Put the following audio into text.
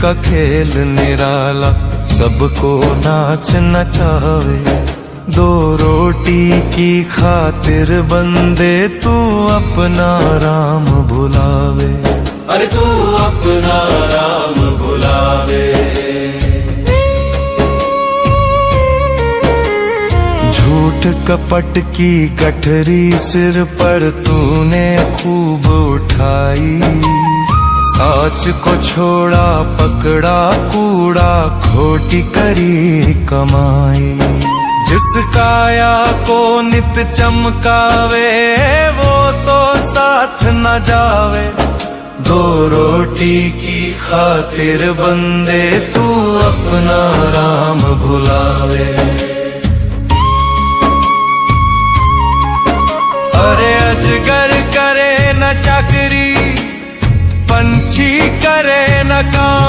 का खेल निराला, सबको नाच नचावे। दो रोटी की खातिर बंदे तू अपना राम भुलावे। अरे तू अपना राम भुलावे। झूठ कपट की गठरी सिर पर तूने खूब उठाई। साच को छोड़ा पकड़ा कूड़ा, खोटी करी कमाई। जिस काया को नित चमकावे, वो तो साथ न जावे। दो रोटी की खातिर बंदे तू अपना राम भुलावे। अरे अजगर करे न चाकरी, पंछी करे न काम।